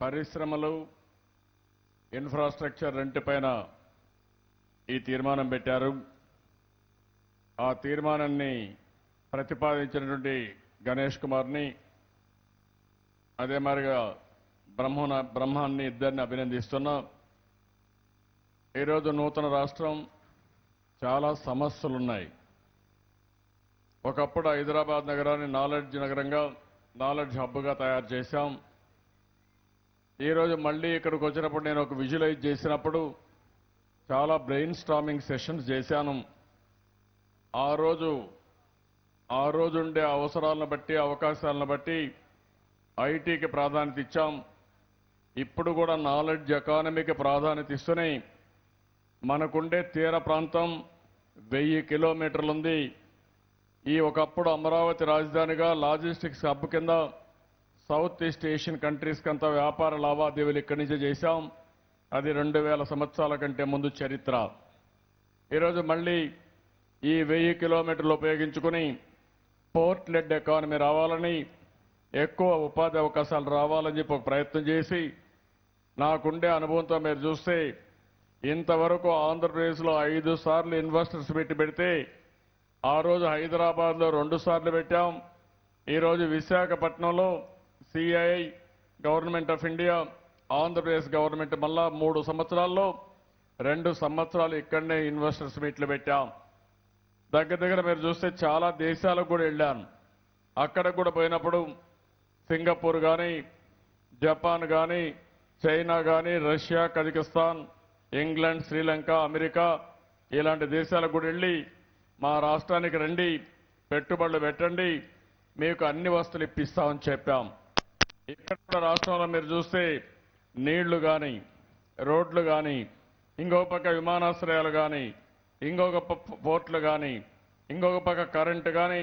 పరిశ్రమలు infrastructure rent పైన ఈ తీర్మానం పెట్టారు. ఆ తీర్మానాన్ని ప్రతిపాదించినటువంటి గణేష్ కుమార్ని అదే మాదిరిగా బ్రహ్మాన్ని ఇద్దరిని అభినందిస్తున్నా. ఈరోజు నూతన రాష్ట్రం చాలా సమస్యలున్నాయి. ఒకప్పుడు హైదరాబాద్ నగరాన్ని నాలెడ్జ్ నగరంగా నాలెడ్జ్ హబ్గా తయారు చేశాం. ఈరోజు మళ్ళీ ఇక్కడికి వచ్చినప్పుడు నేను ఒక విజువలైజ్ చేసినప్పుడు చాలా బ్రెయిన్ స్టార్మింగ్ సెషన్స్ చేశాను. ఆ రోజు ఉండే అవసరాలను బట్టి అవకాశాలను బట్టి ఐటీకి ప్రాధాన్యత ఇచ్చాం. ఇప్పుడు కూడా నాలెడ్జ్ ఎకానమీకి ప్రాధాన్యత ఇస్తూనే మనకుండే తీర ప్రాంతం 1000 కిలోమీటర్లుంది. ఈ ఒకప్పుడు అమరావతి రాజధానిగా లాజిస్టిక్స్ హబ్ కింద సౌత్ ఈస్ట్ ఏషియన్ కంట్రీస్ కంతా వ్యాపార లావాదేవీలు ఇక్కడి నుంచే చేశాం. అది 2000 సంవత్సరాల కంటే ముందు చరిత్ర. ఈరోజు మళ్ళీ ఈ 1000 కిలోమీటర్లు ఉపయోగించుకుని పోర్ట్ లెడ్ ఎకానమీ రావాలని, ఎక్కువ ఉపాధి అవకాశాలు రావాలని చెప్పి ఒక ప్రయత్నం చేసి, నాకుండే అనుభవంతో మీరు చూస్తే ఇంతవరకు ఆంధ్రప్రదేశ్లో 5 సార్లు ఇన్వెస్టర్స్ పెడితే ఆ రోజు హైదరాబాద్లో 2 సార్లు పెట్టాం. ఈరోజు విశాఖపట్నంలో CII, government of India, Andhra Pradesh government మళ్ళా 3 సంవత్సరాల్లో 2 సంవత్సరాలు ఇక్కడనే ఇన్వెస్టర్స్ మీట్లు పెట్టాం. దగ్గర మీరు చూస్తే చాలా దేశాలకు కూడా వెళ్ళాను. అక్కడ కూడా పోయినప్పుడు సింగపూర్ కానీ, జపాన్ కానీ, చైనా కానీ, Russia, Kazakhstan, England, Sri Lanka, America ఇలాంటి దేశాలకు కూడా వెళ్ళి మా రాష్ట్రానికి రండి, పెట్టుబడులు పెట్టండి, మీకు అన్ని వస్తువులు ఇప్పిస్తామని చెప్పాం. ఇక్కడ కూడా రాష్ట్రంలో మీరు చూస్తే నీళ్లు కానీ, రోడ్లు కానీ, ఇంకొక పక్క విమానాశ్రయాలు కానీ, ఇంకొక పోర్ట్లు కానీ, ఇంకొక పక్క కరెంటు కానీ,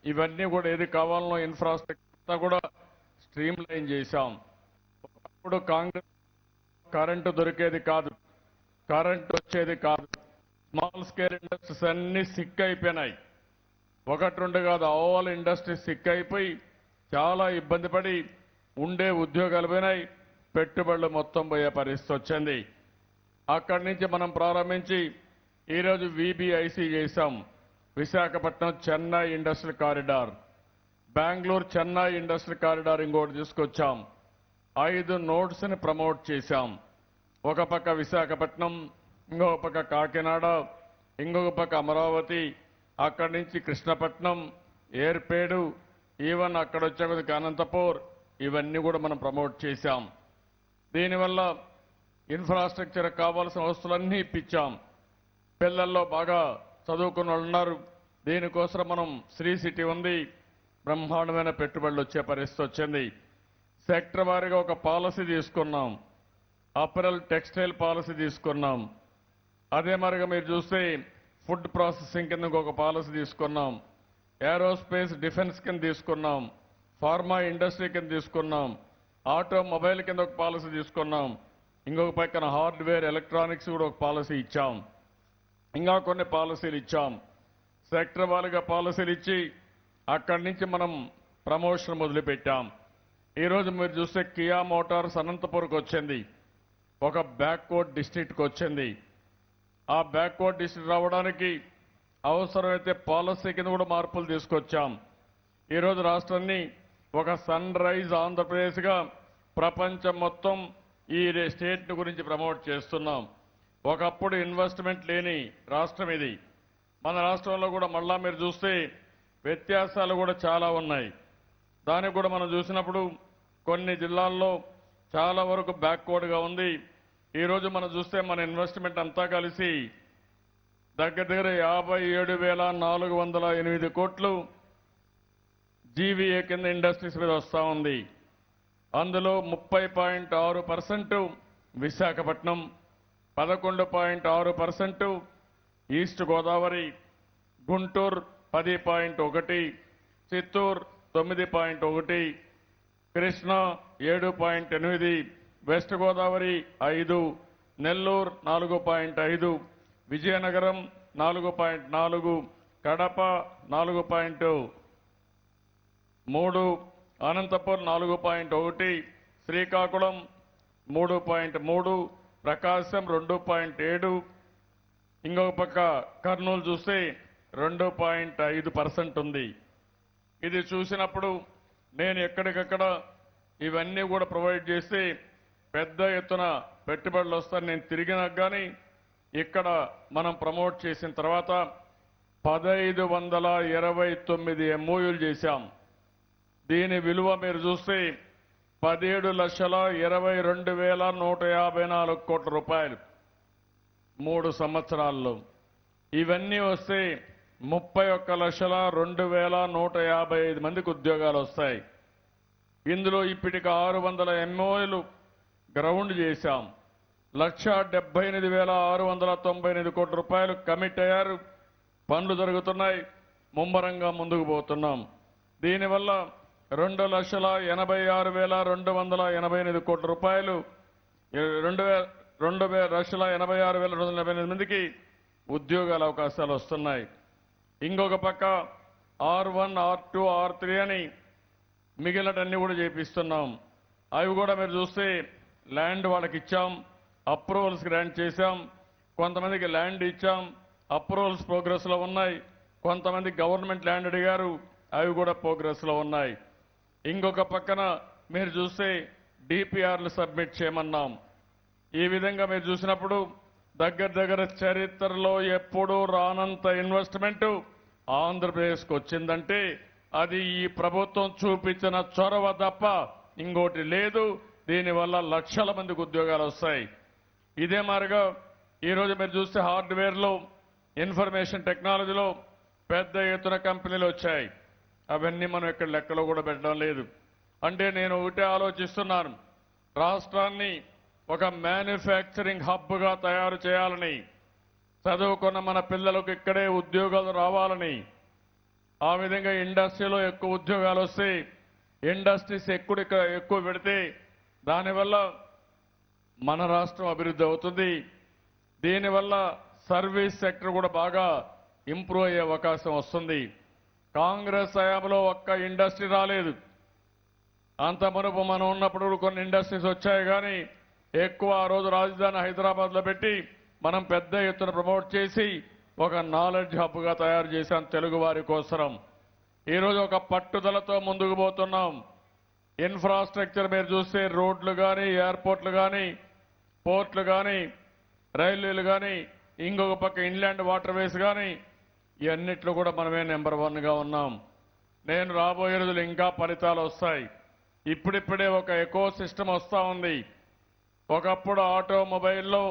ఇవన్నీ కూడా ఏది కావాలనో ఇన్ఫ్రాస్ట్రక్చర్ కూడా స్ట్రీమ్ లైన్ చేశాం. ఒకప్పుడు కాంగ్రెస్ కరెంటు దొరికేది కాదు, కరెంటు వచ్చేది కాదు. స్మాల్ స్కేల్ ఇండస్ట్రీస్ అన్ని సిక్ అయిపోయినాయి. 1-2 కాదు, ఆల్ ఇండస్ట్రీస్ సిక్ అయిపోయి చాలా ఇబ్బంది పడి ఉండే ఉద్యోగాలు పోయినాయి, పెట్టుబడులు మొత్తం పోయే పరిస్థితి వచ్చింది. అక్కడి నుంచి మనం ప్రారంభించి ఈరోజు VBIC చేశాం. Visakhapatnam Chennai industrial corridor, Bengaluru Chennai industrial corridor ఇంకోటి తీసుకొచ్చాం. 5 నోడ్స్ని ప్రమోట్ చేశాం. ఒక పక్క విశాఖపట్నం, ఇంకొక పక్క కాకినాడ, ఇంకొక పక్క అమరావతి, అక్కడి నుంచి కృష్ణపట్నం, ఏర్పేడు, ఈవెన్ అక్కడ వచ్చే కొద్దిగా అనంతపూర్, ఇవన్నీ కూడా మనం ప్రమోట్ చేశాం. దీనివల్ల ఇన్ఫ్రాస్ట్రక్చర్ కావాల్సిన వస్తువులన్నీ ఇప్పించాం. పిల్లల్లో బాగా చదువుకున్న వాళ్ళు ఉన్నారు. దీనికోసం మనం శ్రీ సిటీ ఉంది, బ్రహ్మాండమైన పెట్టుబడులు వచ్చే పరిస్థితి వచ్చింది. సెక్టర్ వారీగా ఒక పాలసీ తీసుకున్నాం. అపరల్ టెక్స్టైల్ పాలసీ తీసుకున్నాం. అదే మరిగా మీరు చూస్తే ఫుడ్ ప్రాసెసింగ్ కింద ఒక పాలసీ తీసుకున్నాం. ఏరోస్పేస్ డిఫెన్స్ కింద తీసుకున్నాం. ఫార్మా ఇండస్ట్రీ కింద తీసుకున్నాం. ఆటోమొబైల్ కింద ఒక పాలసీ తీసుకున్నాం. ఇంకొక పక్కన హార్డ్వేర్ ఎలక్ట్రానిక్స్ కూడా ఒక పాలసీ ఇచ్చాం. ఇంకా కొన్ని పాలసీలు ఇచ్చాం. సెక్టర్ వారీగా పాలసీలు ఇచ్చి అక్కడి నుంచి మనం ప్రమోషన్ మొదలుపెట్టాం. ఈరోజు మీరు చూస్తే కియా మోటార్స్ అనంతపూర్కి వచ్చింది, ఒక బ్యాక్వర్డ్ డిస్ట్రిక్ట్కి వచ్చింది. ఆ బ్యాక్వర్డ్ డిస్ట్రిక్ట్ రావడానికి అవసరమైతే పాలసీ కింద కూడా మార్పులు తీసుకొచ్చాం. ఈరోజు రాష్ట్రాన్ని ఒక సన్ రైజ్ ఆంధ్రప్రదేశ్గా ప్రపంచం మొత్తం ఈ స్టేట్ గురించి ప్రమోట్ చేస్తున్నాం. ఒకప్పుడు ఇన్వెస్ట్మెంట్ లేని రాష్ట్రం ఇది. మన రాష్ట్రంలో కూడా మళ్ళా మీరు చూస్తే వ్యత్యాసాలు కూడా చాలా ఉన్నాయి. దానికి కూడా మనం చూసినప్పుడు కొన్ని జిల్లాల్లో చాలా వరకు బ్యాక్వర్డ్గా ఉంది. ఈరోజు మనం చూస్తే మన ఇన్వెస్ట్మెంట్ అంతా కలిసి దగ్గర 57,408 కోట్లు జీవీఏ కింద ఇండస్ట్రీస్ మీద వస్తూ ఉంది. అందులో 30.6% విశాఖపట్నం, 11.6% ఈస్ట్ గోదావరి, గుంటూరు 10.1%, చిత్తూరు 9.1%, కృష్ణా 7.8%, వెస్ట్ గోదావరి 5%, నెల్లూరు 4.5%, విజయనగరం 4.4%, కడప 4.3%, అనంతపురం 4.1%, శ్రీకాకుళం 3.3, ప్రకాశం 2.7, ఇంకొక పక్క కర్నూలు చూస్తే 2.5% ఉంది. ఇది చూసినప్పుడు నేను ఎక్కడికక్కడ ఇవన్నీ కూడా ప్రొవైడ్ చేసి పెద్ద ఎత్తున పెట్టుబడులు వస్తాయని నేను తిరిగినా కానీ ఇక్కడ మనం ప్రమోట్ చేసిన తర్వాత 1529 MOUలు చేశాం. దీని విలువ మీరు చూస్తే 17,22,154 కోట్ల రూపాయలు 3 సంవత్సరాల్లో. ఇవన్నీ వస్తే 31,02,155 మందికి ఉద్యోగాలు వస్తాయి. ఇందులో ఇప్పటికి 600 MOUలు గ్రౌండ్ చేశాం. 1,78,698 కోట్ల రూపాయలు కమిట్ అయ్యారు. పనులు జరుగుతున్నాయి. ముమ్మరంగా ముందుకు పోతున్నాం. దీనివల్ల 2,86,288 కోట్ల రూపాయలు 2,86,288 మందికి ఉద్యోగాల అవకాశాలు వస్తున్నాయి. ఇంకొక పక్క R1, R2, R3 అని మిగిలినటన్నీ కూడా చేపిస్తున్నాం. అవి కూడా మీరు చూస్తే ల్యాండ్ వాళ్ళకి ఇచ్చాం, అప్రూవల్స్ గ్రాంట్ చేశాం. కొంతమందికి ల్యాండ్ ఇచ్చాం, అప్రూవల్స్ ప్రోగ్రెస్ లో ఉన్నాయి. కొంతమంది గవర్నమెంట్ ల్యాండ్ అడిగారు, అవి కూడా ప్రోగ్రెస్ లో ఉన్నాయి. ఇంకొక పక్కన మీరు చూస్తే డిపిఆర్లు సబ్మిట్ చేయమన్నాం. ఈ విధంగా మీరు చూసినప్పుడు దగ్గర చరిత్రలో ఎప్పుడూ రానంత ఇన్వెస్ట్మెంట్ ఆంధ్రప్రదేశ్కి వచ్చిందంటే అది ఈ ప్రభుత్వం చూపించిన చొరవ తప్ప ఇంకోటి లేదు. దీనివల్ల లక్షల మందికి ఉద్యోగాలు వస్తాయి. ఇదే మాదిరిగా ఈరోజు మీరు చూస్తే హార్డ్వేర్లో, ఇన్ఫర్మేషన్ టెక్నాలజీలో పెద్ద ఎత్తున కంపెనీలు వచ్చాయి. అవన్నీ మనం ఇక్కడ లెక్కలో కూడా పెట్టడం లేదు. అంటే నేను ఒకటే ఆలోచిస్తున్నాను, రాష్ట్రాన్ని ఒక మ్యానుఫ్యాక్చరింగ్ హబ్గా తయారు చేయాలని, చదువుకున్న మన పిల్లలకు ఇక్కడే ఉద్యోగాలు రావాలని, ఆ విధంగా ఇండస్ట్రీలో ఎక్కువ ఉద్యోగాలు వస్తే ఇండస్ట్రీస్ ఎక్కువ పెడితే దానివల్ల మన రాష్ట్రం అభివృద్ధి అవుతుంది. దీనివల్ల సర్వీస్ సెక్టర్ కూడా బాగా ఇంప్రూవ్ అయ్యే అవకాశం వస్తుంది. కాంగ్రెస్ హయాంలో ఒక్క ఇండస్ట్రీ రాలేదు. అంత మునుపు మనం ఉన్నప్పుడు కొన్ని ఇండస్ట్రీస్ వచ్చాయి కానీ ఎక్కువ ఆ రోజు రాజధాని హైదరాబాద్లో పెట్టి మనం పెద్ద ఎత్తున ప్రమోట్ చేసి ఒక నాలెడ్జ్ హబ్గా తయారు చేశాం తెలుగు వారి కోసం. ఈరోజు ఒక పట్టుదలతో ముందుకు పోతున్నాం. ఇన్ఫ్రాస్ట్రక్చర్ మీరు చూస్తే రోడ్లు కానీ, ఎయిర్పోర్ట్లు కానీ, పోర్ట్లు కానీ, రైల్వేలు కానీ, ఇంకొక పక్క ఇన్లాండ్ వాటర్ వేస్ కానీ, ఇవన్నిట్లో కూడా మనమే నెంబర్ 1గా ఉన్నాం. నేను రాబోయే రోజులు ఇంకా ఫలితాలు వస్తాయి. ఇప్పుడిప్పుడే ఒక ఎకో సిస్టమ్ వస్తూ ఉంది. ఒకప్పుడు ఆటోమొబైల్లో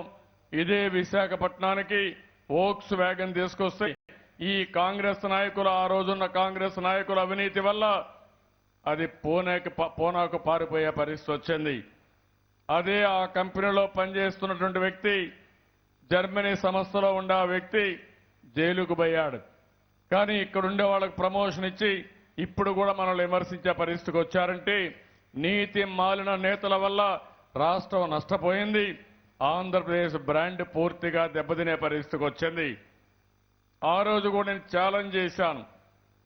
ఇదే విశాఖపట్నానికి వోక్స్ వ్యాగన్ తీసుకొస్తే ఈ కాంగ్రెస్ నాయకులు, ఆ రోజున్న కాంగ్రెస్ నాయకుల అవినీతి వల్ల అది పూనాకు పారిపోయే పరిస్థితి వచ్చింది. అదే ఆ కంపెనీలో పనిచేస్తున్నటువంటి వ్యక్తి, జర్మనీ సంస్థలో ఉండే ఆ వ్యక్తి జైలుకు పోయాడు. కానీ ఇక్కడుండే వాళ్ళకు ప్రమోషన్ ఇచ్చి ఇప్పుడు కూడా మనల్ని విమర్శించే పరిస్థితికి వచ్చారంటే నీతి మాలిన నేతల వల్ల రాష్ట్రం నష్టపోయింది. ఆంధ్రప్రదేశ్ బ్రాండ్ పూర్తిగా దెబ్బతినే పరిస్థితికి వచ్చింది. ఆ రోజు కూడా నేను ఛాలెంజ్ చేశాను,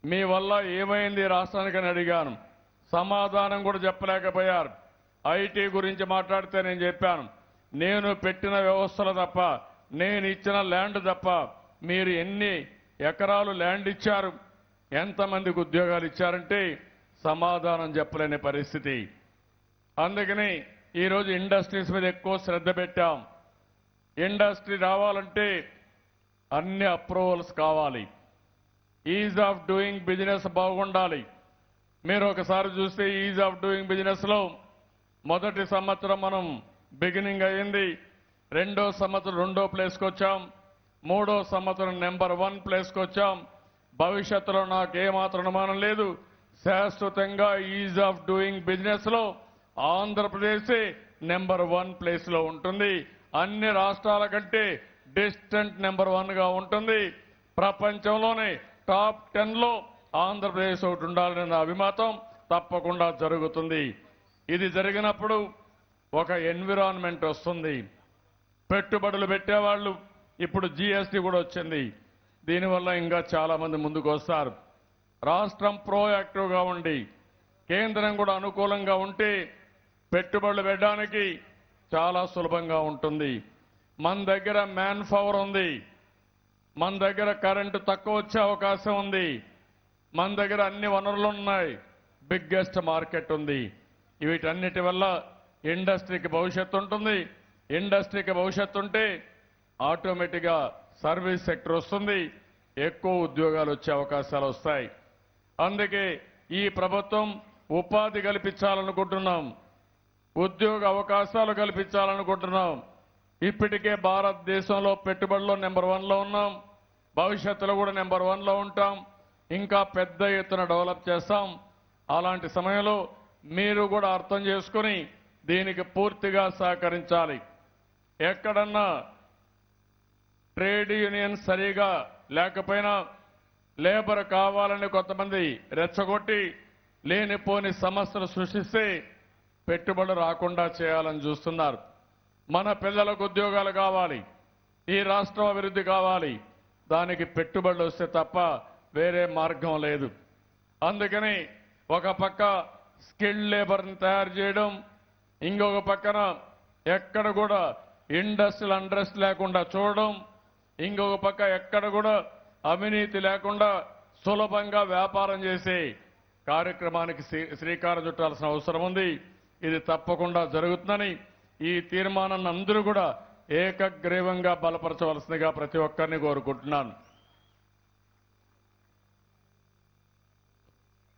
మీ వల్ల ఏమైంది రాష్ట్రానికని అడిగాను. సమాధానం కూడా చెప్పలేకపోయారు. ఐటీ గురించి మాట్లాడితే నేను చెప్పాను, నేను పెట్టిన వ్యవస్థలు తప్ప, నేను ఇచ్చిన ల్యాండ్ తప్ప మీరు ఎన్ని ఎకరాలు ల్యాండ్ ఇచ్చారు, ఎంతమందికి ఉద్యోగాలు ఇచ్చారంటే సమాధానం చెప్పలేని పరిస్థితి. అందుకని ఈరోజు ఇండస్ట్రీస్ మీద ఎక్కువ శ్రద్ధ పెట్టాం. ఇండస్ట్రీ రావాలంటే అన్ని అప్రూవల్స్ కావాలి. ఈజ్ ఆఫ్ డూయింగ్ బిజినెస్ బాగుండాలి. మీరు ఒకసారి చూస్తే ఈజ్ ఆఫ్ డూయింగ్ బిజినెస్ లో మొదటి సంవత్సరం మనం బిగినింగ్ అయ్యింది, రెండో సంవత్సరం 2వ ప్లేస్కి వచ్చాం, 3వ సంవత్సరం నెంబర్ 1 ప్లేస్కి వచ్చాం. భవిష్యత్తులో నాకు ఏమాత్రం అనుమానం లేదు, శాశ్వతంగా ఈజ్ ఆఫ్ డూయింగ్ బిజినెస్ లో ఆంధ్రప్రదేశ్ నెంబర్ 1 ప్లేస్ లో ఉంటుంది. అన్ని రాష్ట్రాల కంటే డిస్టెంట్ నెంబర్ 1గా ఉంటుంది. ప్రపంచంలోనే టాప్ 10లో ఆంధ్రప్రదేశ్ ఒకటి ఉండాలనే నా అభిమతం తప్పకుండా జరుగుతుంది. ఇది జరిగినప్పుడు ఒక ఎన్విరాన్మెంట్ వస్తుంది. పెట్టుబడులు పెట్టేవాళ్ళు, ఇప్పుడు జీఎస్టీ కూడా వచ్చింది. దీనివల్ల ఇంకా చాలా మంది ముందుకు వస్తారు. రాష్ట్రం ప్రోయాక్టివ్గా ఉండి కేంద్రం కూడా అనుకూలంగా ఉంటే పెట్టుబడులు పెట్టడానికి చాలా సులభంగా ఉంటుంది. మన దగ్గర మ్యాన్ పవర్ ఉంది, మన దగ్గర కరెంటు తక్కువ వచ్చే అవకాశం ఉంది, మన దగ్గర అన్ని వనరులు ఉన్నాయి, బిగ్గెస్ట్ మార్కెట్ ఉంది. వీటన్నిటి వల్ల ఇండస్ట్రీకి భవిష్యత్తు ఉంటుంది. ఇండస్ట్రీకి భవిష్యత్తు ఉంటే ఆటోమేటిక్గా సర్వీస్ సెక్టర్ వస్తుంది, ఎక్కువ ఉద్యోగాలు వచ్చే అవకాశాలు వస్తాయి. అందుకే ఈ ప్రభుత్వం ఉపాధి కల్పించాలనుకుంటున్నాం, ఉద్యోగ అవకాశాలు కల్పించాలనుకుంటున్నాం. ఇప్పటికే భారతదేశంలో పెట్టుబడుల్లో నెంబర్ 1లో ఉన్నాం, భవిష్యత్తులో కూడా నెంబర్ 1లో ఉంటాం, ఇంకా పెద్ద ఎత్తున డెవలప్ చేస్తాం. అలాంటి సమయంలో మీరు కూడా అర్థం చేసుకుని దీనికి పూర్తిగా సహకరించాలి. ఎక్కడన్నా ట్రేడ్ యూనియన్ సరిగా లేకపోయినా లేబర్ కావాలని కొంతమంది రెచ్చగొట్టి లేనిపోని సమస్యలు సృష్టిస్తే పెట్టుబడులు రాకుండా చేయాలని చూస్తున్నారు. మన పిల్లలకు ఉద్యోగాలు కావాలి, ఈ రాష్ట్రం అభివృద్ధి కావాలి, దానికి పెట్టుబడులు వస్తే తప్ప వేరే మార్గం లేదు. అందుకని ఒక పక్క స్కిల్డ్ లేబర్ని తయారు చేయడం, ఇంకొక పక్కన ఎక్కడ కూడా ఇండస్ట్రియల్ అండ్రెస్ట్ లేకుండా చూడడం, ఇంకొక పక్క ఎక్కడ కూడా అవినీతి లేకుండా సులభంగా వ్యాపారం చేసే కార్యక్రమానికి శ్రీకారం చుట్టాల్సిన అవసరం ఉంది. ఇది తప్పకుండా జరుగుతుందని ఈ తీర్మానాన్ని అందరూ కూడా ఏకగ్రీవంగా బలపరచవలసిందిగా ప్రతి ఒక్కరిని కోరుకుంటున్నాను.